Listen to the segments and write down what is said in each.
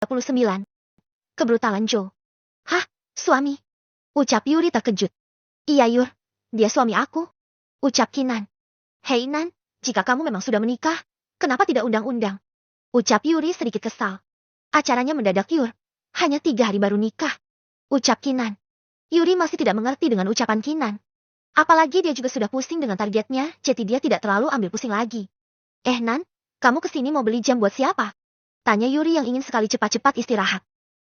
39. Kebrutalan Joe. Hah, suami? Ucap Yuri terkejut. Iya Yur, dia suami aku. Ucap Kinan. Hei Nan, jika kamu memang sudah menikah, kenapa tidak undang-undang? Ucap Yuri sedikit kesal. Acaranya mendadak Yur, hanya 3 hari baru nikah. Ucap Kinan. Yuri masih tidak mengerti dengan ucapan Kinan. Apalagi dia juga sudah pusing dengan targetnya, jadi dia tidak terlalu ambil pusing lagi. Nan, kamu kesini mau beli jam buat siapa? Tanya Yuri yang ingin sekali cepat-cepat istirahat.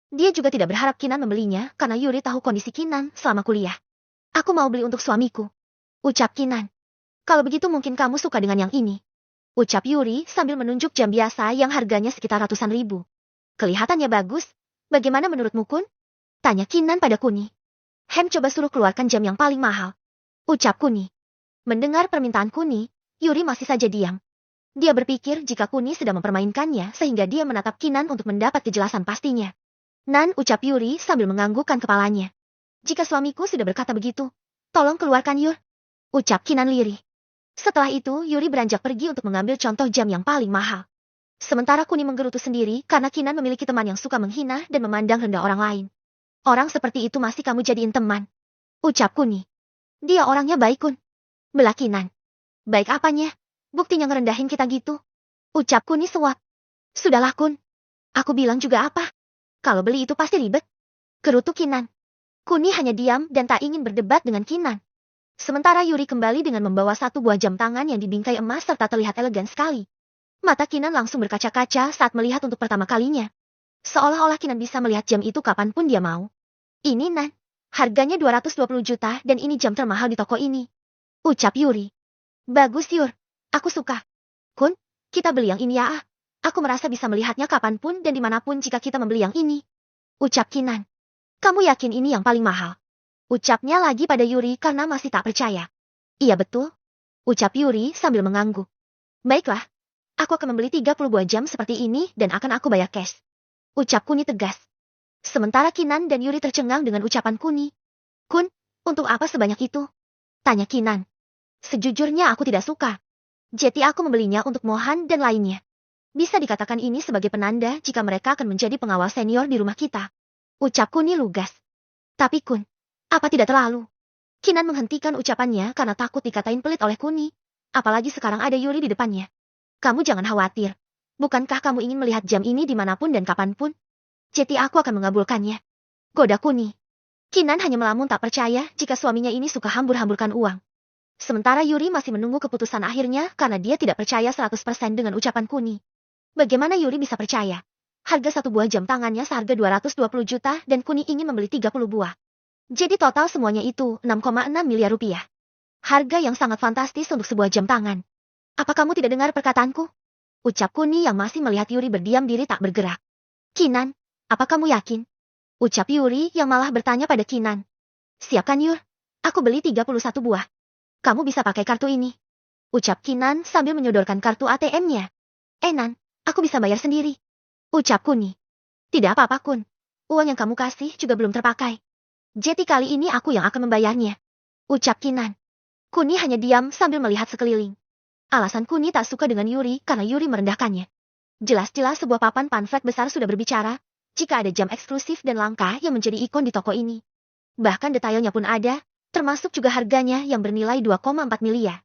Dia juga tidak berharap Kinan membelinya, karena Yuri tahu kondisi Kinan selama kuliah. Aku mau beli untuk suamiku. Ucap Kinan. Kalau begitu mungkin kamu suka dengan yang ini. Ucap Yuri sambil menunjuk jam biasa yang harganya sekitar ratusan ribu. Kelihatannya bagus. Bagaimana menurutmu Kun? Tanya Kinan pada Kuni. Coba suruh keluarkan jam yang paling mahal. Ucap Kuni. Mendengar permintaan Kuni, Yuri masih saja diam. Dia berpikir jika Kuni sedang mempermainkannya sehingga dia menatap Kinan untuk mendapat kejelasan pastinya. Nan, ucap Yuri sambil menganggukkan kepalanya. Jika suamiku sudah berkata begitu, tolong keluarkan Yur. Ucap Kinan lirih. Setelah itu, Yuri beranjak pergi untuk mengambil contoh jam yang paling mahal. Sementara Kuni menggerutu sendiri karena Kinan memiliki teman yang suka menghina dan memandang rendah orang lain. Orang seperti itu masih kamu jadiin teman. Ucap Kuni. Dia orangnya baik Kun. Belah Kinan. Baik apanya? Buktinya ngerendahin kita gitu. Ucap Kuni sewak. Sudahlah Kun. Aku bilang juga apa? Kalau beli itu pasti ribet. Gerutu Kinan. Kuni hanya diam dan tak ingin berdebat dengan Kinan. Sementara Yuri kembali dengan membawa 1 buah jam tangan yang dibingkai emas serta terlihat elegan sekali. Mata Kinan langsung berkaca-kaca saat melihat untuk pertama kalinya. Seolah-olah Kinan bisa melihat jam itu kapanpun dia mau. Ini Nan. Harganya 220 juta dan ini jam termahal di toko ini. Ucap Yuri. Bagus Yur. Aku suka. Kun, kita beli yang ini ya. Aku merasa bisa melihatnya kapanpun dan dimanapun jika kita membeli yang ini. Ucap Kinan. Kamu yakin ini yang paling mahal? Ucapnya lagi pada Yuri karena masih tak percaya. Iya betul. Ucap Yuri sambil mengangguk. Baiklah. Aku akan membeli 30 buah jam seperti ini dan akan aku bayar cash. Ucap Kuni tegas. Sementara Kinan dan Yuri tercengang dengan ucapan Kuni. Kun, untuk apa sebanyak itu? Tanya Kinan. Sejujurnya aku tidak suka. Jadi aku membelinya untuk Mohan dan lainnya. Bisa dikatakan ini sebagai penanda jika mereka akan menjadi pengawal senior di rumah kita. Ucap Kuni lugas. Tapi Kun, apa tidak terlalu? Kinan menghentikan ucapannya karena takut dikatain pelit oleh Kuni. Apalagi sekarang ada Yuri di depannya. Kamu jangan khawatir. Bukankah kamu ingin melihat jam ini dimanapun dan kapanpun? Jadi aku akan mengabulkannya. Goda Kuni. Kinan hanya melamun tak percaya jika suaminya ini suka hambur-hamburkan uang. Sementara Yuri masih menunggu keputusan akhirnya karena dia tidak percaya 100% dengan ucapan Kuni. Bagaimana Yuri bisa percaya? Harga 1 buah jam tangannya seharga 220 juta dan Kuni ingin membeli 30 buah. Jadi total semuanya itu 6,6 miliar rupiah. Harga yang sangat fantastis untuk sebuah jam tangan. Apa kamu tidak dengar perkataanku? Ucap Kuni yang masih melihat Yuri berdiam diri tak bergerak. Kinan, apa kamu yakin? Ucap Yuri yang malah bertanya pada Kinan. Siapkan Yur, aku beli 31 buah. Kamu bisa pakai kartu ini. Ucap Kinan sambil menyodorkan kartu ATM-nya. Nan, aku bisa bayar sendiri. Ucap Kuni. Tidak apa-apa Kun. Uang yang kamu kasih juga belum terpakai. Jadi kali ini aku yang akan membayarnya. Ucap Kinan. Kuni hanya diam sambil melihat sekeliling. Alasan Kuni tak suka dengan Yuri karena Yuri merendahkannya. Jelas-jelas sebuah papan pamflet besar sudah berbicara, jika ada jam eksklusif dan langka yang menjadi ikon di toko ini. Bahkan detailnya pun ada, termasuk juga harganya yang bernilai 2,4 miliar.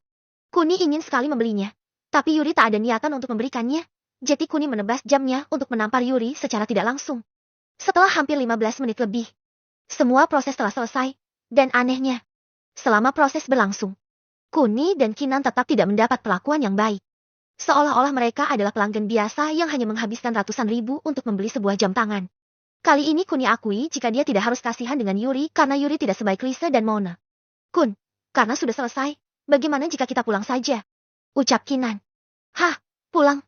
Kuni ingin sekali membelinya, tapi Yuri tak ada niatan untuk memberikannya. Jadi Kuni menebas jamnya untuk menampar Yuri secara tidak langsung. Setelah hampir 15 menit lebih, semua proses telah selesai, dan anehnya, selama proses berlangsung, Kuni dan Kinan tetap tidak mendapat perlakuan yang baik. Seolah-olah mereka adalah pelanggan biasa yang hanya menghabiskan ratusan ribu untuk membeli sebuah jam tangan. Kali ini Kuni akui jika dia tidak harus kasihan dengan Yuri karena Yuri tidak sebaik Lisa dan Mona. Kun, karena sudah selesai, bagaimana jika kita pulang saja? Ucap Kinan. Hah, pulang?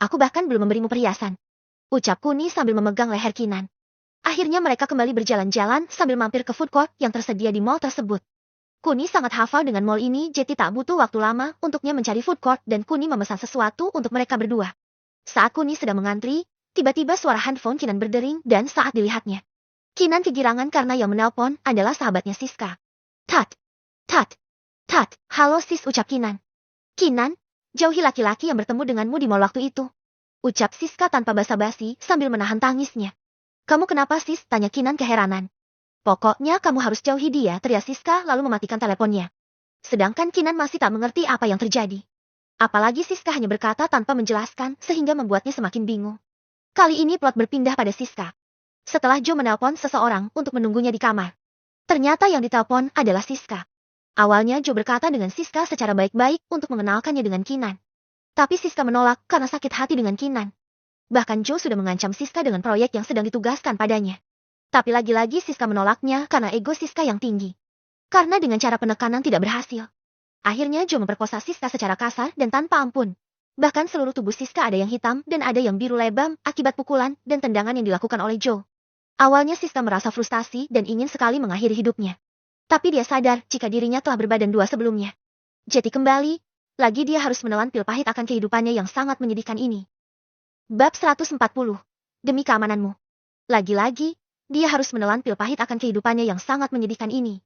Aku bahkan belum memberimu perhiasan. Ucap Kuni sambil memegang leher Kinan. Akhirnya mereka kembali berjalan-jalan sambil mampir ke food court yang tersedia di mall tersebut. Kuni sangat hafal dengan mall ini jadi tak butuh waktu lama untuknya mencari food court dan Kuni memesan sesuatu untuk mereka berdua. Saat Kuni sedang mengantri, tiba-tiba suara handphone Kinan berdering dan saat dilihatnya. Kinan kegirangan karena yang menelpon adalah sahabatnya Siska. Tat, halo sis ucap Kinan. Kinan, jauhi laki-laki yang bertemu denganmu di mall waktu itu. Ucap Siska tanpa basa-basi sambil menahan tangisnya. Kamu kenapa sis? Tanya Kinan keheranan. Pokoknya kamu harus jauhi dia, teriak Siska lalu mematikan teleponnya. Sedangkan Kinan masih tak mengerti apa yang terjadi. Apalagi Siska hanya berkata tanpa menjelaskan sehingga membuatnya semakin bingung. Kali ini plot berpindah pada Siska. Setelah Jo menelpon seseorang untuk menunggunya di kamar. Ternyata yang ditelepon adalah Siska. Awalnya Jo berkata dengan Siska secara baik-baik untuk mengenalkannya dengan Kinan. Tapi Siska menolak karena sakit hati dengan Kinan. Bahkan Jo sudah mengancam Siska dengan proyek yang sedang ditugaskan padanya. Tapi lagi-lagi Siska menolaknya karena ego Siska yang tinggi. Karena dengan cara penekanan tidak berhasil. Akhirnya Jo memperkosa Siska secara kasar dan tanpa ampun. Bahkan seluruh tubuh Siska ada yang hitam dan ada yang biru lebam akibat pukulan dan tendangan yang dilakukan oleh Jo. Awalnya Siska merasa frustasi dan ingin sekali mengakhiri hidupnya. Tapi dia sadar jika dirinya telah berbadan dua sebelumnya. Jadi kembali, lagi dia harus menelan pil pahit akan kehidupannya yang sangat menyedihkan ini. Bab 140. Demi keamananmu. Lagi-lagi, dia harus menelan pil pahit akan kehidupannya yang sangat menyedihkan ini.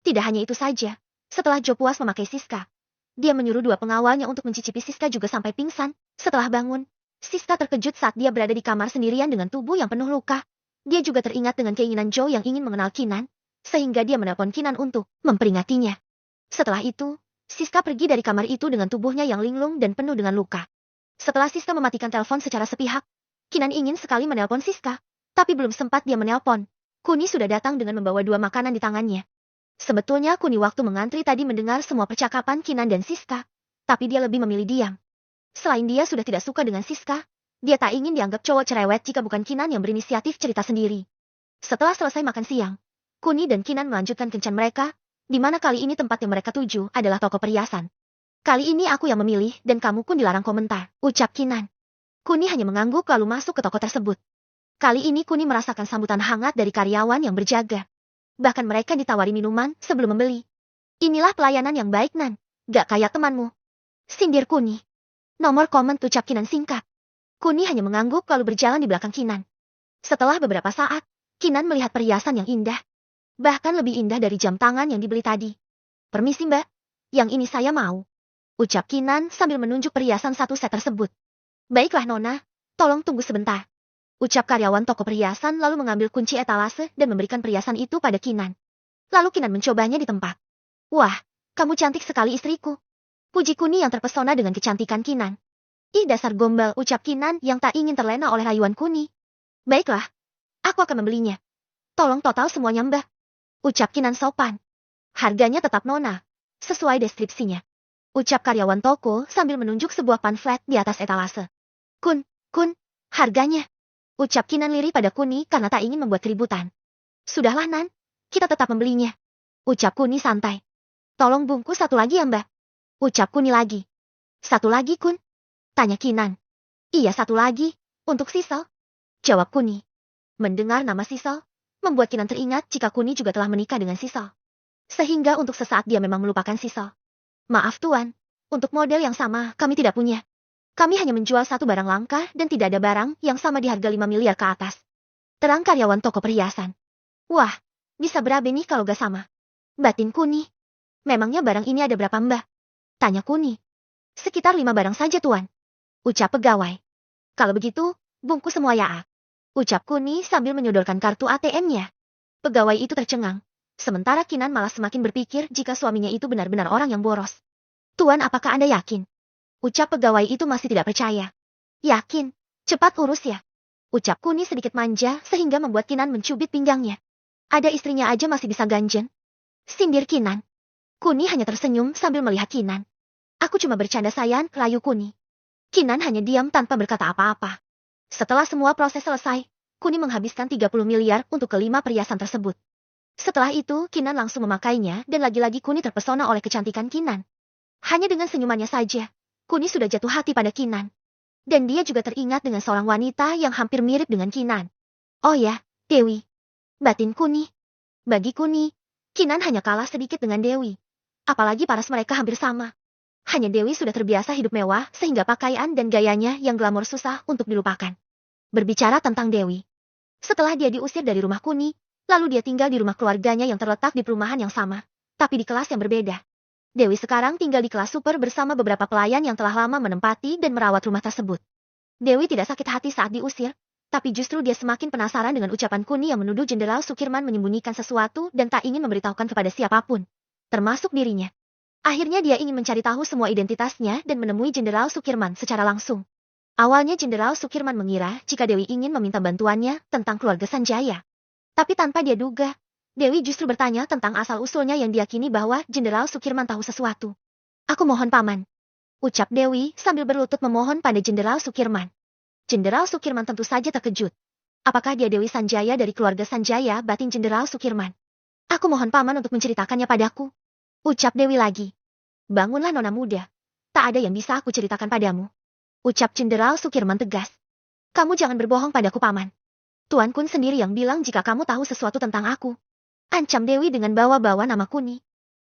Tidak hanya itu saja, setelah Jo puas memakai Siska, dia menyuruh dua pengawalnya untuk mencicipi Siska juga sampai pingsan. Setelah bangun, Siska terkejut saat dia berada di kamar sendirian dengan tubuh yang penuh luka. Dia juga teringat dengan keinginan Jo yang ingin mengenal Kinan, sehingga dia menelpon Kinan untuk memperingatinya. Setelah itu, Siska pergi dari kamar itu dengan tubuhnya yang linglung dan penuh dengan luka. Setelah Siska mematikan telepon secara sepihak, Kinan ingin sekali menelpon Siska, tapi belum sempat dia menelpon. Kuni sudah datang dengan membawa dua makanan di tangannya. Sebetulnya Kuni waktu mengantri tadi mendengar semua percakapan Kinan dan Siska, tapi dia lebih memilih diam. Selain dia sudah tidak suka dengan Siska, dia tak ingin dianggap cowok cerewet jika bukan Kinan yang berinisiatif cerita sendiri. Setelah selesai makan siang, Kuni dan Kinan melanjutkan kencan mereka, di mana kali ini tempat yang mereka tuju adalah toko perhiasan. Kali ini aku yang memilih dan kamu pun dilarang komentar, ucap Kinan. Kuni hanya mengangguk lalu masuk ke toko tersebut. Kali ini Kuni merasakan sambutan hangat dari karyawan yang berjaga. Bahkan mereka ditawari minuman sebelum membeli. Inilah pelayanan yang baik Nan, gak kayak temanmu. Sindir Kuni. Nomor komen ucap Kinan singkat. Kuni hanya mengangguk lalu berjalan di belakang Kinan. Setelah beberapa saat, Kinan melihat perhiasan yang indah. Bahkan lebih indah dari jam tangan yang dibeli tadi. Permisi mbak, yang ini saya mau. Ucap Kinan sambil menunjuk perhiasan satu set tersebut. Baiklah Nona, tolong tunggu sebentar. Ucap karyawan toko perhiasan lalu mengambil kunci etalase dan memberikan perhiasan itu pada Kinan. Lalu Kinan mencobanya di tempat. Wah, kamu cantik sekali istriku. Puji Kuni yang terpesona dengan kecantikan Kinan. Ih dasar gombal, ucap Kinan yang tak ingin terlena oleh rayuan Kuni. Baiklah, aku akan membelinya. Tolong total semuanya mbak. Ucap Kinan sopan. Harganya tetap Nona, sesuai deskripsinya. Ucap karyawan toko sambil menunjuk sebuah pamflet di atas etalase. Kun, harganya. Ucap Kinan lirih pada Kuni karena tak ingin membuat keributan. Sudahlah Nan, kita tetap membelinya. Ucap Kuni santai. Tolong bungkus satu lagi ya mbak. Ucap Kuni lagi. Satu lagi Kun? Tanya Kinan. Iya satu lagi, untuk Sisal. Jawab Kuni. Mendengar nama Sisal, membuat Kinan teringat jika Kuni juga telah menikah dengan Sisal. Sehingga untuk sesaat dia memang melupakan Sisal. Maaf tuan, untuk model yang sama kami tidak punya. Kami hanya menjual satu barang langka dan tidak ada barang yang sama di harga 5 miliar ke atas. Terang karyawan toko perhiasan. Wah, bisa berapa nih kalau gak sama? Batin Kuni. Memangnya barang ini ada berapa mbak? Tanya Kuni. Sekitar 5 barang saja tuan. Ucap pegawai. Kalau begitu, bungkus semua ya. Ucap Kuni sambil menyodorkan kartu ATM-nya. Pegawai itu tercengang. Sementara Kinan malah semakin berpikir jika suaminya itu benar-benar orang yang boros. Tuan apakah Anda yakin? Ucap pegawai itu masih tidak percaya. Yakin, cepat urus ya. Ucap Kuni sedikit manja sehingga membuat Kinan mencubit pinggangnya. Ada istrinya aja masih bisa ganjen. Sindir Kinan. Kuni hanya tersenyum sambil melihat Kinan. Aku cuma bercanda sayang, rayu Kuni. Kinan hanya diam tanpa berkata apa-apa. Setelah semua proses selesai, Kuni menghabiskan 30 miliar untuk kelima perhiasan tersebut. Setelah itu, Kinan langsung memakainya dan lagi-lagi Kuni terpesona oleh kecantikan Kinan. Hanya dengan senyumannya saja, Kuni sudah jatuh hati pada Kinan. Dan dia juga teringat dengan seorang wanita yang hampir mirip dengan Kinan. Oh ya, Dewi. Batin Kuni. Bagi Kuni, Kinan hanya kalah sedikit dengan Dewi. Apalagi paras mereka hampir sama. Hanya Dewi sudah terbiasa hidup mewah sehingga pakaian dan gayanya yang glamor susah untuk dilupakan. Berbicara tentang Dewi. Setelah dia diusir dari rumah Kuni, lalu dia tinggal di rumah keluarganya yang terletak di perumahan yang sama, tapi di kelas yang berbeda. Dewi sekarang tinggal di kelas super bersama beberapa pelayan yang telah lama menempati dan merawat rumah tersebut. Dewi tidak sakit hati saat diusir, tapi justru dia semakin penasaran dengan ucapan Kuni yang menuduh Jenderal Sukirman menyembunyikan sesuatu dan tak ingin memberitahukan kepada siapapun, termasuk dirinya. Akhirnya dia ingin mencari tahu semua identitasnya dan menemui Jenderal Sukirman secara langsung. Awalnya Jenderal Sukirman mengira jika Dewi ingin meminta bantuannya tentang keluarga Sanjaya. Tapi tanpa dia duga, Dewi justru bertanya tentang asal-usulnya yang diyakini bahwa Jenderal Sukirman tahu sesuatu. Aku mohon paman, ucap Dewi sambil berlutut memohon pada Jenderal Sukirman. Jenderal Sukirman tentu saja terkejut. Apakah dia Dewi Sanjaya dari keluarga Sanjaya? Batin Jenderal Sukirman. Aku mohon paman untuk menceritakannya padaku, ucap Dewi lagi. Bangunlah nona muda. Tak ada yang bisa aku ceritakan padamu, ucap Jenderal Sukirman tegas. Kamu jangan berbohong padaku paman. Tuan Kun sendiri yang bilang jika kamu tahu sesuatu tentang aku, ancam Dewi dengan bawa-bawa nama Kuni.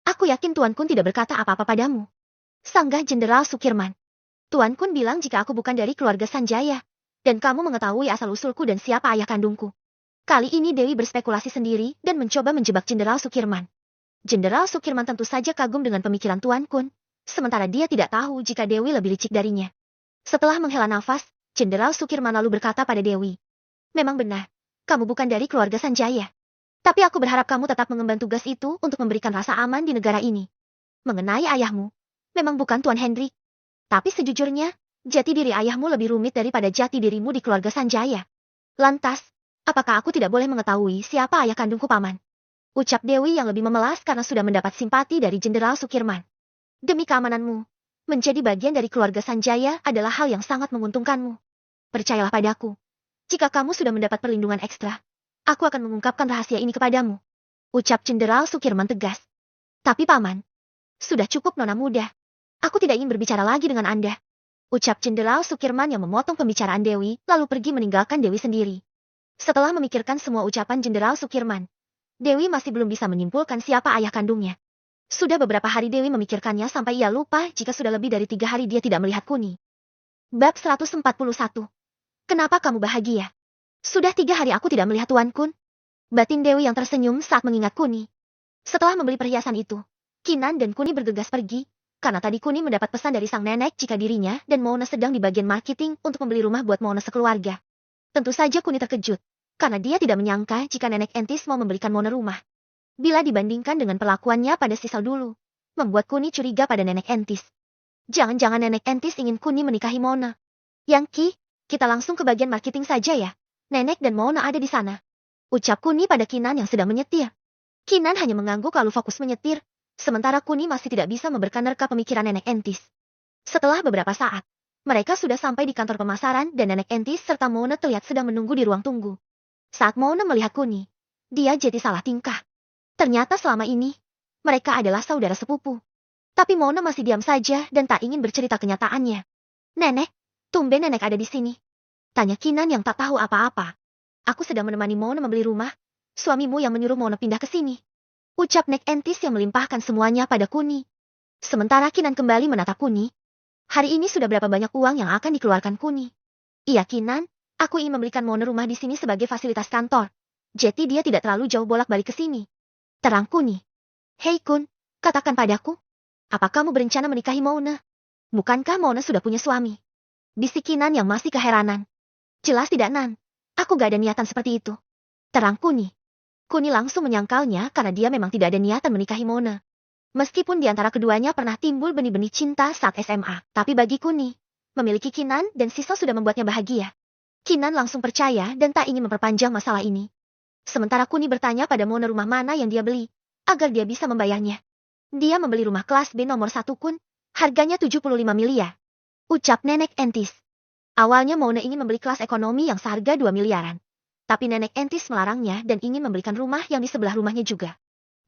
Aku yakin Tuan Kun tidak berkata apa-apa padamu, sanggah Jenderal Sukirman. Tuan Kun bilang jika aku bukan dari keluarga Sanjaya, dan kamu mengetahui asal-usulku dan siapa ayah kandungku. Kali ini Dewi berspekulasi sendiri dan mencoba menjebak Jenderal Sukirman. Jenderal Sukirman tentu saja kagum dengan pemikiran Tuan Kun, sementara dia tidak tahu jika Dewi lebih licik darinya. Setelah menghela nafas, Jenderal Sukirman lalu berkata pada Dewi, memang benar, kamu bukan dari keluarga Sanjaya. Tapi aku berharap kamu tetap mengemban tugas itu untuk memberikan rasa aman di negara ini. Mengenai ayahmu, memang bukan Tuan Hendrik. Tapi sejujurnya, jati diri ayahmu lebih rumit daripada jati dirimu di keluarga Sanjaya. Lantas, apakah aku tidak boleh mengetahui siapa ayah kandungku paman? Ucap Dewi yang lebih memelas karena sudah mendapat simpati dari Jenderal Sukirman. Demi keamananmu, menjadi bagian dari keluarga Sanjaya adalah hal yang sangat menguntungkanmu. Percayalah padaku, jika kamu sudah mendapat perlindungan ekstra, aku akan mengungkapkan rahasia ini kepadamu, ucap Jenderal Sukirman tegas. Tapi paman, sudah cukup nona muda. Aku tidak ingin berbicara lagi dengan Anda, ucap Jenderal Sukirman yang memotong pembicaraan Dewi, lalu pergi meninggalkan Dewi sendiri. Setelah memikirkan semua ucapan Jenderal Sukirman, Dewi masih belum bisa menyimpulkan siapa ayah kandungnya. Sudah beberapa hari Dewi memikirkannya sampai ia lupa jika sudah lebih dari 3 hari dia tidak melihat Kuni. Bab 141. Kenapa kamu bahagia? Sudah 3 hari aku tidak melihat Tuan Kun. Batin Dewi yang tersenyum saat mengingat Kuni. Setelah membeli perhiasan itu, Kinan dan Kuni bergegas pergi, karena tadi Kuni mendapat pesan dari sang nenek jika dirinya dan Mona sedang di bagian marketing untuk membeli rumah buat Mona sekeluarga. Tentu saja Kuni terkejut, karena dia tidak menyangka jika nenek Entis mau membelikan Mona rumah. Bila dibandingkan dengan perlakuannya pada Sisal dulu, membuat Kuni curiga pada nenek Entis. Jangan-jangan nenek Entis ingin Kuni menikahi Mona. Yangki, kita langsung ke bagian marketing saja ya. Nenek dan Mona ada di sana, ucap Kuni pada Kinan yang sedang menyetir. Kinan hanya mengangguk lalu fokus menyetir, sementara Kuni masih tidak bisa menerka pemikiran nenek Entis. Setelah beberapa saat, mereka sudah sampai di kantor pemasaran dan nenek Entis serta Mona terlihat sedang menunggu di ruang tunggu. Saat Mona melihat Kuni, dia jadi salah tingkah. Ternyata selama ini, mereka adalah saudara sepupu. Tapi Mona masih diam saja dan tak ingin bercerita kenyataannya. Nenek, tumben nenek ada di sini, tanya Kinan yang tak tahu apa-apa. Aku sedang menemani Mona membeli rumah, suamimu yang menyuruh Mona pindah ke sini, ucap Nek Entis yang melimpahkan semuanya pada Kuni. Sementara Kinan kembali menatap Kuni. Hari ini sudah berapa banyak uang yang akan dikeluarkan Kuni? Iya Kinan, aku ingin membelikan Mona rumah di sini sebagai fasilitas kantor. Jadi dia tidak terlalu jauh bolak-balik ke sini, terang Kuni. Hei Kun, katakan padaku, apa kamu berencana menikahi Mona? Bukankah Mona sudah punya suami? Bisik Kinan yang masih keheranan. Jelas tidak Nan, aku gak ada niatan seperti itu, terang Kuni. Kuni langsung menyangkalnya karena dia memang tidak ada niatan menikahi Mona. Meskipun di antara keduanya pernah timbul benih-benih cinta saat SMA, tapi bagi Kuni, memiliki Kinan dan Sisal sudah membuatnya bahagia. Kinan langsung percaya dan tak ingin memperpanjang masalah ini. Sementara Kuni bertanya pada Mona rumah mana yang dia beli, agar dia bisa membayarnya. Dia membeli rumah kelas B nomor 1 Kun, harganya 75 miliar. Ucap Nenek Entis. Awalnya Mona ingin membeli kelas ekonomi yang seharga 2 miliaran. Tapi Nenek Entis melarangnya dan ingin memberikan rumah yang di sebelah rumahnya juga.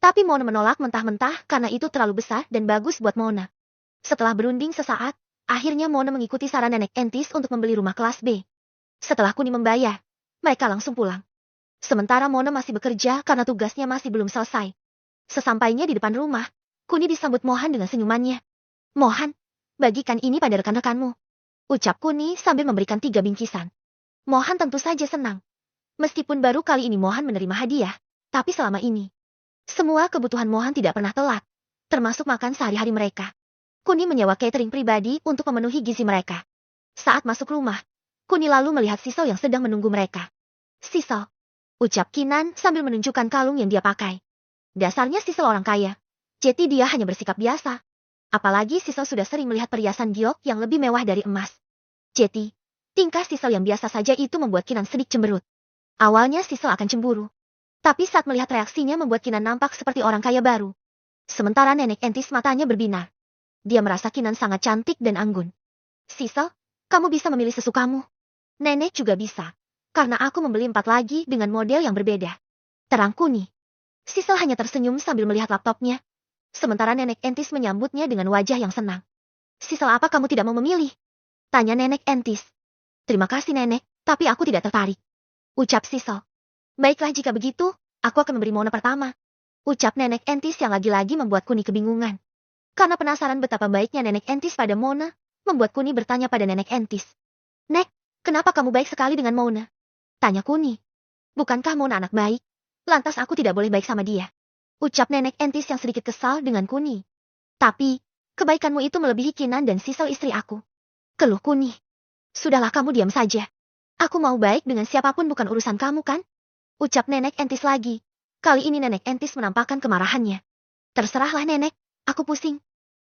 Tapi Mona menolak mentah-mentah karena itu terlalu besar dan bagus buat Mona. Setelah berunding sesaat, akhirnya Mona mengikuti saran Nenek Entis untuk membeli rumah kelas B. Setelah Kuni membayar, mereka langsung pulang. Sementara Mona masih bekerja karena tugasnya masih belum selesai. Sesampainya di depan rumah, Kuni disambut Mohan dengan senyumannya. Mohan, bagikan ini pada rekan-rekanmu, ucap Kuni sambil memberikan 3 bingkisan. Mohan tentu saja senang. Meskipun baru kali ini Mohan menerima hadiah, tapi selama ini, semua kebutuhan Mohan tidak pernah telat, termasuk makan sehari-hari mereka. Kuni menyewa catering pribadi untuk memenuhi gizi mereka. Saat masuk rumah, Kuni lalu melihat Sisal yang sedang menunggu mereka. Sisal, ucap Kinan sambil menunjukkan kalung yang dia pakai. Dasarnya Sisal orang kaya. Jadi dia hanya bersikap biasa. Apalagi Sisal sudah sering melihat perhiasan giok yang lebih mewah dari emas. Jadi, tingkah Sisal yang biasa saja itu membuat Kinan sedikit cemberut. Awalnya Sisal akan cemburu. Tapi saat melihat reaksinya membuat Kinan nampak seperti orang kaya baru. Sementara nenek entis matanya berbinar. Dia merasa Kinan sangat cantik dan anggun. Sisal, kamu bisa memilih sesukamu. Nenek juga bisa. Karena aku membeli 4 lagi dengan model yang berbeda. Terang Kuni. Sisal hanya tersenyum sambil melihat laptopnya. Sementara nenek entis menyambutnya dengan wajah yang senang. Sisal, apa kamu tidak mau memilih? Tanya nenek entis. Terima kasih nenek, tapi aku tidak tertarik. Ucap Sisal. Baiklah jika begitu, aku akan memberi Mona pertama. Ucap nenek entis yang lagi-lagi membuat Kuni kebingungan. Karena penasaran betapa baiknya nenek entis pada Mona, membuat Kuni bertanya pada nenek entis. Nek, kenapa kamu baik sekali dengan Mona? Tanya Kuni. Bukankah Mona anak baik? Lantas aku tidak boleh baik sama dia. Ucap nenek entis yang sedikit kesal dengan Kuni. Tapi, kebaikanmu itu melebihi Kinan dan Sisal istri aku. Keluh Kuni. Sudahlah kamu diam saja. Aku mau baik dengan siapapun bukan urusan kamu kan? Ucap nenek entis lagi. Kali ini nenek entis menampakkan kemarahannya. Terserahlah nenek, aku pusing.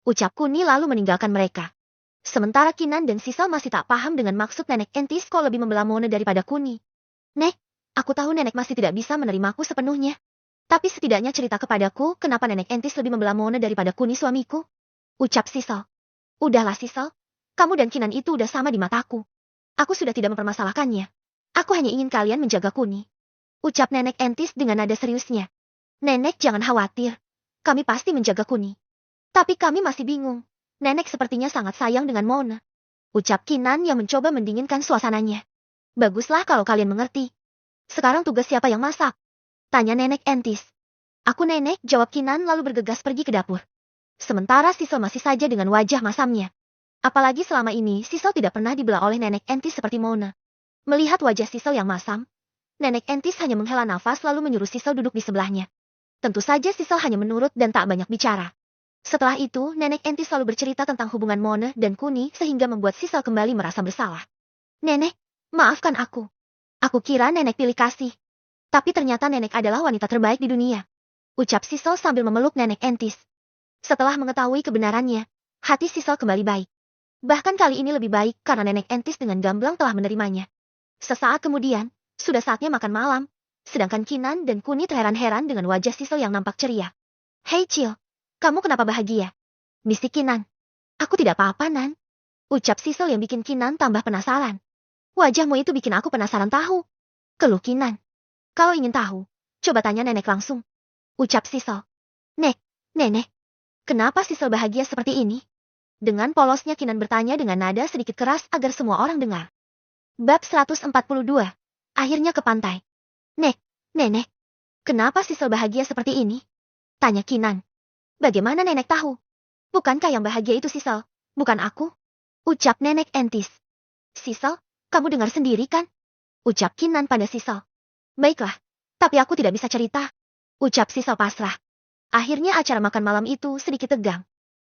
Ucap Kuni lalu meninggalkan mereka. Sementara Kinan dan Sisal masih tak paham dengan maksud nenek entis kok lebih membela Mona daripada Kuni. Nek, aku tahu nenek masih tidak bisa menerimaku sepenuhnya. Tapi setidaknya cerita kepadaku kenapa nenek entis lebih membela Mona daripada Kuni suamiku. Ucap Sisal. Udahlah Sisal, kamu dan Kinan itu udah sama di mataku. Aku sudah tidak mempermasalahkannya. Aku hanya ingin kalian menjaga Kuni. Ucap nenek entis dengan nada seriusnya. Nenek jangan khawatir, kami pasti menjaga Kuni. Tapi kami masih bingung. Nenek sepertinya sangat sayang dengan Mona. Ucap Kinan yang mencoba mendinginkan suasananya. Baguslah kalau kalian mengerti. Sekarang tugas siapa yang masak? Tanya nenek entis. Aku nenek, jawab Kinan lalu bergegas pergi ke dapur. Sementara Sisal masih saja dengan wajah masamnya. Apalagi selama ini Sisal tidak pernah dibelah oleh nenek entis seperti Mona. Melihat wajah Sisal yang masam, nenek entis hanya menghela nafas lalu menyuruh Sisal duduk di sebelahnya. Tentu saja Sisal hanya menurut dan tak banyak bicara. Setelah itu, nenek entis selalu bercerita tentang hubungan Mona dan Kuni sehingga membuat Sisal kembali merasa bersalah. Nenek, maafkan aku. Aku kira nenek pilih kasih. Tapi ternyata nenek adalah wanita terbaik di dunia. Ucap Sisal sambil memeluk nenek entis. Setelah mengetahui kebenarannya, hati Sisal kembali baik. Bahkan kali ini lebih baik karena nenek entis dengan gamblang telah menerimanya. Sesaat kemudian, sudah saatnya makan malam. Sedangkan Kinan dan Kuni terheran-heran dengan wajah Sisal yang nampak ceria. Hei Cil, kamu kenapa bahagia? Bisik Kinan. Aku tidak apa-apa Nan. Ucap Sisal yang bikin Kinan tambah penasaran. Wajahmu itu bikin aku penasaran tahu. Keluh Kinan. Kalau ingin tahu, coba tanya nenek langsung. Ucap Sisal. Nenek. Kenapa Sisal bahagia seperti ini? Dengan polosnya Kinan bertanya dengan nada sedikit keras agar semua orang dengar. Bab 142. Akhirnya ke pantai. Nenek. Kenapa Sisal bahagia seperti ini? Tanya Kinan. Bagaimana nenek tahu? Bukankah yang bahagia itu Sisal, bukan aku? Ucap nenek entis. Sisal, kamu dengar sendiri kan? Ucap Kinan pada Sisal. Baiklah, tapi aku tidak bisa cerita. Ucap Sisal pasrah. Akhirnya acara makan malam itu sedikit tegang.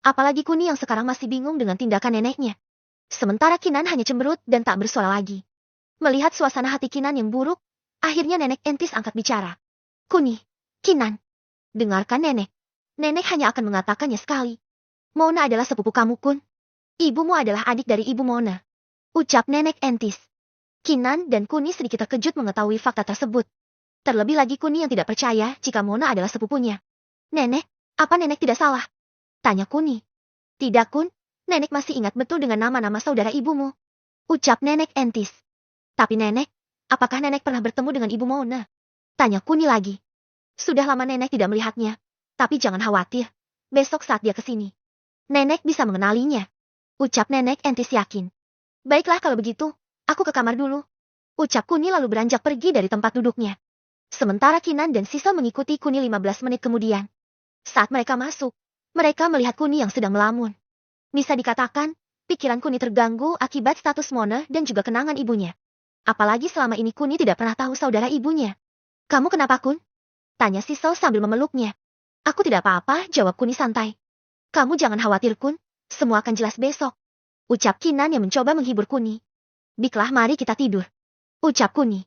Apalagi Kuni yang sekarang masih bingung dengan tindakan neneknya. Sementara Kinan hanya cemberut dan tak bersuara lagi. Melihat suasana hati Kinan yang buruk, akhirnya nenek entis angkat bicara. Kuni, Kinan. Dengarkan nenek. Nenek hanya akan mengatakannya sekali. Mona adalah sepupu kamu Kun. Ibumu adalah adik dari ibu Mona. Ucap nenek entis. Kinan dan Kuni sedikit terkejut mengetahui fakta tersebut. Terlebih lagi Kuni yang tidak percaya jika Mona adalah sepupunya. Nenek, apa nenek tidak salah? Tanya Kuni. Tidak Kun, nenek masih ingat betul dengan nama-nama saudara ibumu. Ucap nenek entis. Tapi nenek, apakah nenek pernah bertemu dengan ibu Mona? Tanya Kuni lagi. Sudah lama nenek tidak melihatnya. Tapi jangan khawatir, besok saat dia kesini, nenek bisa mengenalinya. Ucap nenek entis yakin. Baiklah kalau begitu, aku ke kamar dulu. Ucap Kuni lalu beranjak pergi dari tempat duduknya. Sementara Kinan dan Sisal mengikuti Kuni 15 menit kemudian. Saat mereka masuk, mereka melihat Kuni yang sedang melamun. Bisa dikatakan, pikiran Kuni terganggu akibat status Mona dan juga kenangan ibunya. Apalagi selama ini Kuni tidak pernah tahu saudara ibunya. Kamu kenapa Kun? Tanya Sisal sambil memeluknya. Aku tidak apa-apa, jawab Kuni santai. Kamu jangan khawatir Kun, semua akan jelas besok. Ucap Kinan yang mencoba menghibur Kuni. Baiklah, mari kita tidur. Ucap Kuni.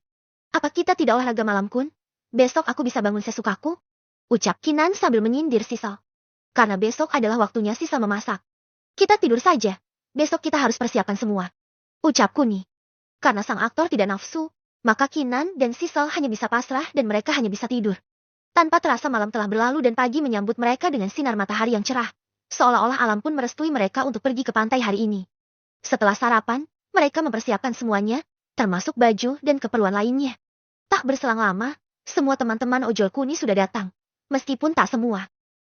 Apa kita tidak olahraga malam, Kun? Besok aku bisa bangun sesukaku? Ucap Kinan sambil menyindir Sisal. Karena besok adalah waktunya Sisal memasak. Kita tidur saja. Besok kita harus persiapkan semua. Ucap Kuni. Karena sang aktor tidak nafsu, maka Kinan dan Sisal hanya bisa pasrah dan mereka hanya bisa tidur. Tanpa terasa malam telah berlalu dan pagi menyambut mereka dengan sinar matahari yang cerah. Seolah-olah alam pun merestui mereka untuk pergi ke pantai hari ini. Setelah sarapan, mereka mempersiapkan semuanya, termasuk baju dan keperluan lainnya. Tak berselang lama, semua teman-teman ojol Kuni sudah datang. Meskipun tak semua.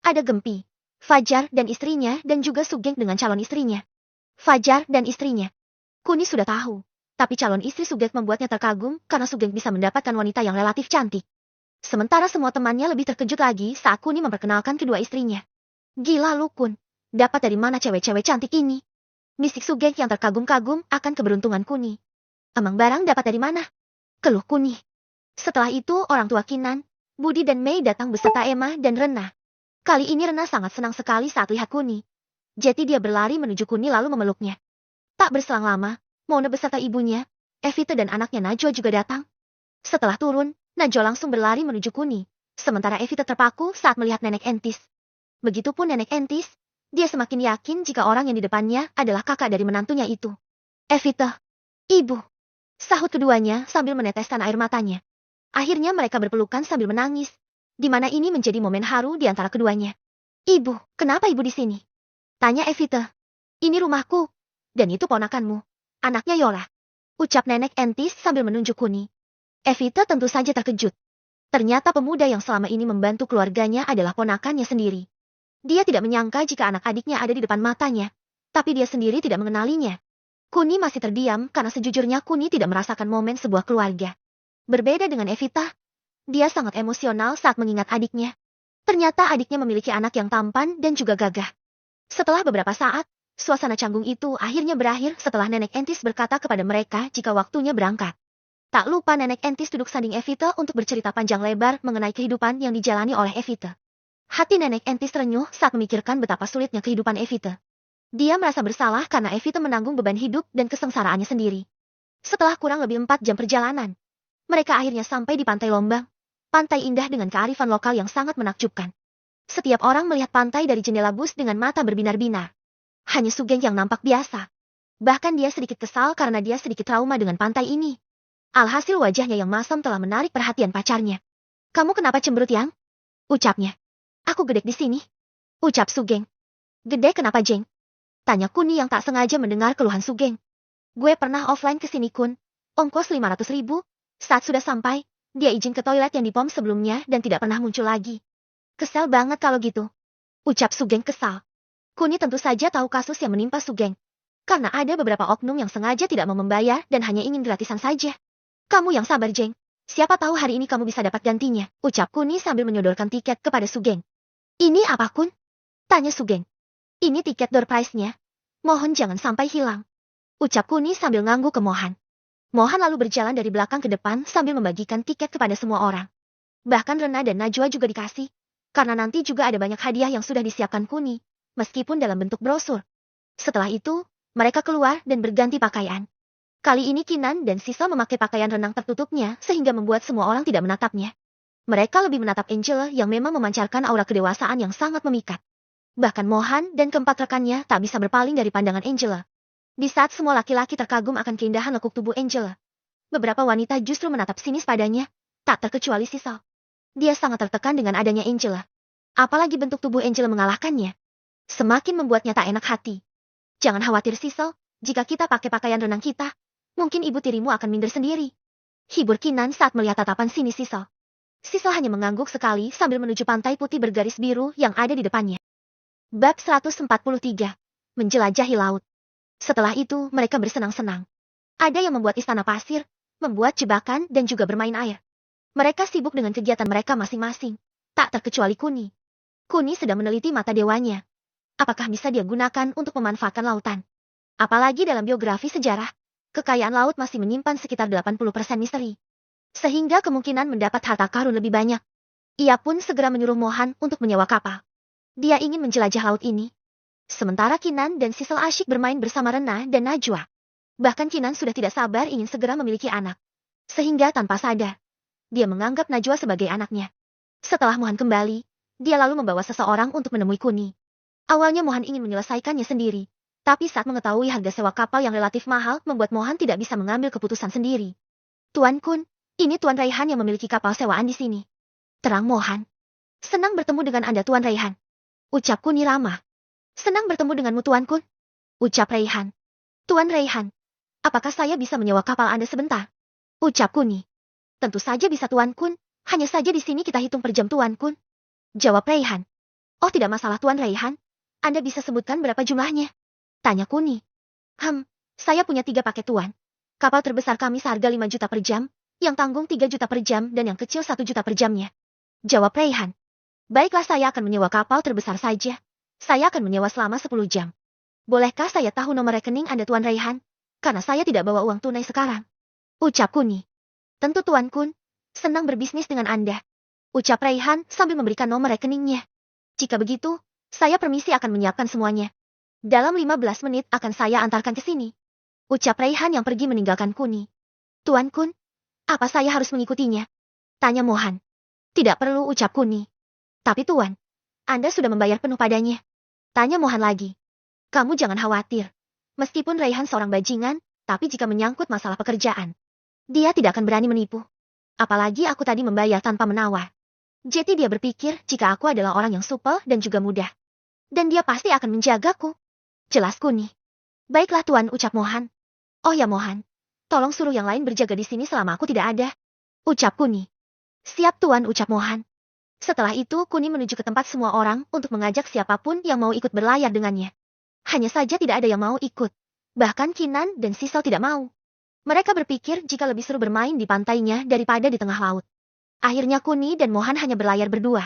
Ada Gempi, Fajar dan istrinya dan juga Sugeng dengan calon istrinya. Fajar dan istrinya. Kuni sudah tahu. Tapi calon istri Sugeng membuatnya terkagum karena Sugeng bisa mendapatkan wanita yang relatif cantik. Sementara semua temannya lebih terkejut lagi saat Kuni memperkenalkan kedua istrinya. Gila lu, Kun. Dapat dari mana cewek-cewek cantik ini? Bisik Sugeng yang terkagum-kagum akan keberuntungan Kuni. Emang barang dapat dari mana? Keluh Kuni. Setelah itu orang tua Kinan, Budi dan Mei datang beserta Emma dan Rena. Kali ini Rena sangat senang sekali saat lihat Kuni. Jadi dia berlari menuju Kuni lalu memeluknya. Tak berselang lama, Mona beserta ibunya, Evita dan anaknya Najwa juga datang. Setelah turun, Najwa langsung berlari menuju Kuni, sementara Evita terpaku saat melihat Nenek Entis. Begitupun Nenek Entis, dia semakin yakin jika orang yang di depannya adalah kakak dari menantunya itu. Evita, ibu, sahut keduanya sambil meneteskan air matanya. Akhirnya mereka berpelukan sambil menangis, di mana ini menjadi momen haru di antara keduanya. Ibu, kenapa ibu di sini? Tanya Evita. Ini rumahku, dan itu ponakanmu, anaknya Yola. Ucap Nenek Entis sambil menunjuk Kuni. Evita tentu saja terkejut. Ternyata pemuda yang selama ini membantu keluarganya adalah ponakannya sendiri. Dia tidak menyangka jika anak adiknya ada di depan matanya, tapi dia sendiri tidak mengenalinya. Kuni masih terdiam karena sejujurnya Kuni tidak merasakan momen sebuah keluarga. Berbeda dengan Evita, dia sangat emosional saat mengingat adiknya. Ternyata adiknya memiliki anak yang tampan dan juga gagah. Setelah beberapa saat, suasana canggung itu akhirnya berakhir setelah Nenek Entis berkata kepada mereka jika waktunya berangkat. Tak lupa Nenek Entis duduk sanding Evita untuk bercerita panjang lebar mengenai kehidupan yang dijalani oleh Evita. Hati Nenek Entis terenyuh saat memikirkan betapa sulitnya kehidupan Evita. Dia merasa bersalah karena Evita menanggung beban hidup dan kesengsaraannya sendiri. Setelah kurang lebih 4 jam perjalanan, mereka akhirnya sampai di Pantai Lombang, pantai indah dengan kearifan lokal yang sangat menakjubkan. Setiap orang melihat pantai dari jendela bus dengan mata berbinar-binar. Hanya Sugeng yang nampak biasa. Bahkan dia sedikit kesal karena dia sedikit trauma dengan pantai ini. Alhasil wajahnya yang masam telah menarik perhatian pacarnya. Kamu kenapa cemberut, Yang? Ucapnya. Aku gede di sini. Ucap Sugeng. Gede kenapa, Jeng? Tanya Kuni yang tak sengaja mendengar keluhan Sugeng. Gue pernah offline ke sini, Kun. Ongkos 500.000. Saat sudah sampai, dia izin ke toilet yang di pom sebelumnya dan tidak pernah muncul lagi. Kesal banget kalau gitu. Ucap Sugeng kesal. Kuni tentu saja tahu kasus yang menimpa Sugeng. Karena ada beberapa oknum yang sengaja tidak mau membayar dan hanya ingin gratisan saja. Kamu yang sabar, Jeng. Siapa tahu hari ini kamu bisa dapat gantinya. Ucap Kuni sambil menyodorkan tiket kepada Sugeng. Ini apa, Kun? Tanya Sugeng. Ini tiket door prize-nya. Mohon jangan sampai hilang. Ucap Kuni sambil ngangguk ke Mohan. Mohan lalu berjalan dari belakang ke depan sambil membagikan tiket kepada semua orang. Bahkan Rena dan Najwa juga dikasih. Karena nanti juga ada banyak hadiah yang sudah disiapkan Kuni, meskipun dalam bentuk brosur. Setelah itu, mereka keluar dan berganti pakaian. Kali ini Kinan dan Sisa memakai pakaian renang tertutupnya sehingga membuat semua orang tidak menatapnya. Mereka lebih menatap Angela yang memang memancarkan aura kedewasaan yang sangat memikat. Bahkan Mohan dan keempat rekannya tak bisa berpaling dari pandangan Angela. Di saat semua laki-laki terkagum akan keindahan lekuk tubuh Angela, beberapa wanita justru menatap sinis padanya, tak terkecuali Sisa. Dia sangat tertekan dengan adanya Angela. Apalagi bentuk tubuh Angela mengalahkannya. Semakin membuatnya tak enak hati. Jangan khawatir Sisa, jika kita pakai pakaian renang kita, mungkin ibu tirimu akan minder sendiri. Hibur Kinan saat melihat tatapan sinis Sisa. Sisa hanya mengangguk sekali sambil menuju pantai putih bergaris biru yang ada di depannya. Bab 143. Menjelajahi laut. Setelah itu mereka bersenang-senang. Ada yang membuat istana pasir, membuat jebakan dan juga bermain air. Mereka sibuk dengan kegiatan mereka masing-masing, tak terkecuali Kuni. Kuni sedang meneliti mata dewanya. Apakah bisa dia gunakan untuk memanfaatkan lautan? Apalagi dalam biografi sejarah, kekayaan laut masih menyimpan sekitar 80% misteri. Sehingga kemungkinan mendapat harta karun lebih banyak. Ia pun segera menyuruh Mohan untuk menyewa kapal. Dia ingin menjelajah laut ini. Sementara Kinan dan Sisel asyik bermain bersama Rena dan Najwa. Bahkan Kinan sudah tidak sabar ingin segera memiliki anak. Sehingga tanpa sadar, dia menganggap Najwa sebagai anaknya. Setelah Mohan kembali, dia lalu membawa seseorang untuk menemui Kuni. Awalnya Mohan ingin menyelesaikannya sendiri. Tapi saat mengetahui harga sewa kapal yang relatif mahal membuat Mohan tidak bisa mengambil keputusan sendiri. Tuan Kun, ini Tuan Raihan yang memiliki kapal sewaan di sini. Terang Mohan. Senang bertemu dengan Anda Tuan Raihan. Ucap Kuni ramah. Senang bertemu denganmu Tuan Kun. Ucap Raihan. Tuan Raihan. Apakah saya bisa menyewa kapal Anda sebentar? Ucap Kuni. Tentu saja bisa Tuan Kun, hanya saja di sini kita hitung per jam Tuan Kun. Jawab Raihan. Oh tidak masalah Tuan Raihan. Anda bisa sebutkan berapa jumlahnya? Tanya Kuni. Saya punya 3 paket Tuan. Kapal terbesar kami seharga 5 juta per jam, yang tanggung 3 juta per jam dan yang kecil 1 juta per jamnya. Jawab Raihan. Baiklah saya akan menyewa kapal terbesar saja. Saya akan menyewa selama 10 jam. Bolehkah saya tahu nomor rekening Anda Tuan Raihan? Karena saya tidak bawa uang tunai sekarang. Ucap Kuni. Tentu Tuan Kun, senang berbisnis dengan Anda. Ucap Raihan sambil memberikan nomor rekeningnya. Jika begitu, saya permisi akan menyiapkan semuanya. Dalam 15 menit akan saya antarkan ke sini. Ucap Raihan yang pergi meninggalkan Kuni. Tuan Kun, apa saya harus mengikutinya? Tanya Mohan. Tidak perlu ucap Kuni. Tapi Tuan, Anda sudah membayar penuh padanya. Tanya Mohan lagi. Kamu jangan khawatir. Meskipun Raihan seorang bajingan, tapi jika menyangkut masalah pekerjaan, dia tidak akan berani menipu. Apalagi aku tadi membayar tanpa menawar. Jadi dia berpikir jika aku adalah orang yang supel dan juga mudah. Dan dia pasti akan menjagaku. Jelas Kuni. Baiklah Tuan ucap Mohan. Oh ya Mohan, tolong suruh yang lain berjaga di sini selama aku tidak ada. Ucap Kuni. Siap Tuan ucap Mohan. Setelah itu Kuni menuju ke tempat semua orang untuk mengajak siapapun yang mau ikut berlayar dengannya. Hanya saja tidak ada yang mau ikut. Bahkan Kinan dan Sisal tidak mau. Mereka berpikir jika lebih seru bermain di pantainya daripada di tengah laut. Akhirnya Kuni dan Mohan hanya berlayar berdua.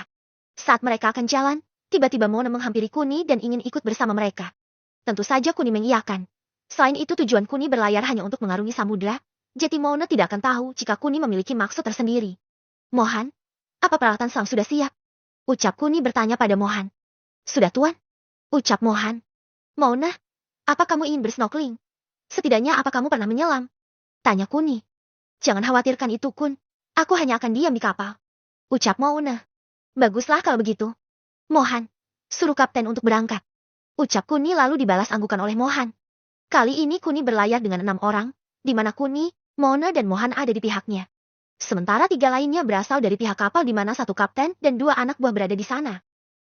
Saat mereka akan jalan, tiba-tiba Mona menghampiri Kuni dan ingin ikut bersama mereka. Tentu saja Kuni mengiyakan. Selain itu tujuan Kuni berlayar hanya untuk mengarungi samudra, jadi Mona tidak akan tahu jika Kuni memiliki maksud tersendiri. Mohan, apa peralatan selam sudah siap? Ucap Kuni bertanya pada Mohan. Sudah Tuan? Ucap Mohan. Mona, apa kamu ingin bersnorkeling? Setidaknya apa kamu pernah menyelam? Tanya Kuni. Jangan khawatirkan itu Kun, aku hanya akan diam di kapal. Ucap Mona. Baguslah kalau begitu. Mohan, suruh kapten untuk berangkat. Ucap Kuni lalu dibalas anggukan oleh Mohan. Kali ini Kuni berlayar dengan 6 orang, di mana Kuni, Mona dan Mohan ada di pihaknya. Sementara 3 lainnya berasal dari pihak kapal di mana 1 kapten dan 2 anak buah berada di sana.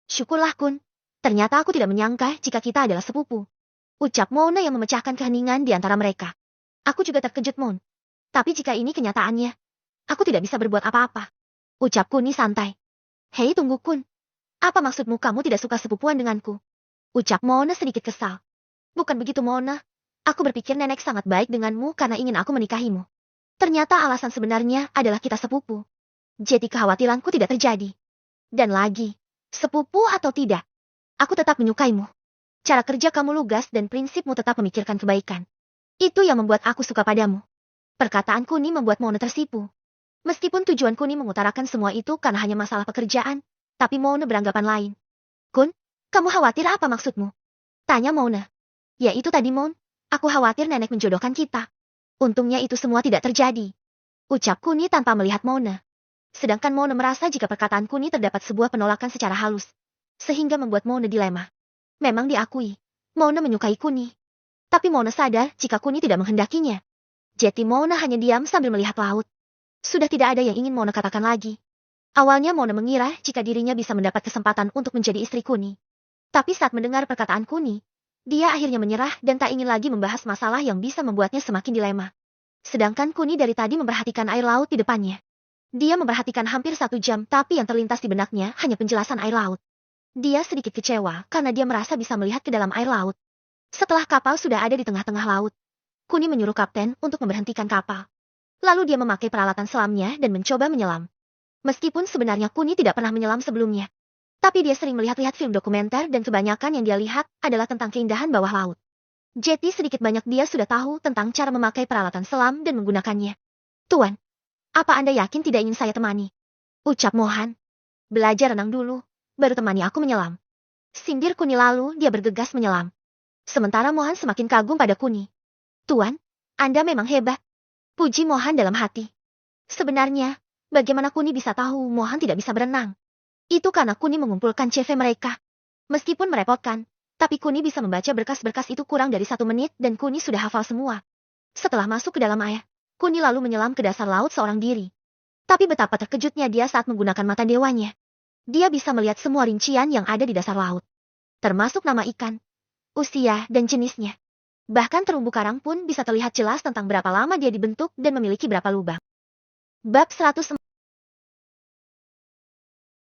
Syukurlah Kun, ternyata aku tidak menyangka jika kita adalah sepupu. Ucap Mona yang memecahkan keheningan di antara mereka. Aku juga terkejut Mon. Tapi jika ini kenyataannya, aku tidak bisa berbuat apa-apa. Ucap Kuni santai. Hei tunggu Kun. Apa maksudmu kamu tidak suka sepupuan denganku? Ucap Mona sedikit kesal. Bukan begitu Mona. Aku berpikir nenek sangat baik denganmu karena ingin aku menikahimu. Ternyata alasan sebenarnya adalah kita sepupu. Jadi kekhawatiranku tidak terjadi. Dan lagi, sepupu atau tidak, aku tetap menyukaimu. Cara kerja kamu lugas dan prinsipmu tetap memikirkan kebaikan. Itu yang membuat aku suka padamu. Perkataan Kuni membuat Mona tersipu. Meskipun tujuan Kuni mengutarakan semua itu karena hanya masalah pekerjaan, tapi Mona beranggapan lain. Kun, kamu khawatir apa maksudmu? Tanya Mona. Ya itu tadi Mon, aku khawatir nenek menjodohkan kita. Untungnya itu semua tidak terjadi. Ucap Kuni tanpa melihat Mona. Sedangkan Mona merasa jika perkataan Kuni terdapat sebuah penolakan secara halus. Sehingga membuat Mona dilema. Memang diakui, Mona menyukai Kuni. Tapi Mona sadar jika Kuni tidak menghendakinya. Jadi Mona hanya diam sambil melihat laut. Sudah tidak ada yang ingin Mona katakan lagi. Awalnya Mona mengira jika dirinya bisa mendapat kesempatan untuk menjadi istri Kuni. Tapi saat mendengar perkataan Kuni, dia akhirnya menyerah dan tak ingin lagi membahas masalah yang bisa membuatnya semakin dilema. Sedangkan Kuni dari tadi memperhatikan air laut di depannya. Dia memperhatikan hampir 1 jam tapi yang terlintas di benaknya hanya penjelasan air laut. Dia sedikit kecewa karena dia merasa bisa melihat ke dalam air laut. Setelah kapal sudah ada di tengah-tengah laut, Kuni menyuruh kapten untuk memberhentikan kapal. Lalu dia memakai peralatan selamnya dan mencoba menyelam. Meskipun sebenarnya Kuni tidak pernah menyelam sebelumnya. Tapi dia sering melihat-lihat film dokumenter dan kebanyakan yang dia lihat adalah tentang keindahan bawah laut. Jadi sedikit banyak dia sudah tahu tentang cara memakai peralatan selam dan menggunakannya. Tuan, apa Anda yakin tidak ingin saya temani? Ucap Mohan. Belajar renang dulu, baru temani aku menyelam. Sindir Kuni lalu dia bergegas menyelam. Sementara Mohan semakin kagum pada Kuni. Tuan, Anda memang hebat. Puji Mohan dalam hati. Sebenarnya, bagaimana Kuni bisa tahu Mohan tidak bisa berenang? Itu karena Kuni mengumpulkan CV mereka. Meskipun merepotkan, tapi Kuni bisa membaca berkas-berkas itu kurang dari 1 menit dan Kuni sudah hafal semua. Setelah masuk ke dalam air, Kuni lalu menyelam ke dasar laut seorang diri. Tapi betapa terkejutnya dia saat menggunakan mata dewanya. Dia bisa melihat semua rincian yang ada di dasar laut. Termasuk nama ikan, usia, dan jenisnya. Bahkan terumbu karang pun bisa terlihat jelas tentang berapa lama dia dibentuk dan memiliki berapa lubang. Bab 104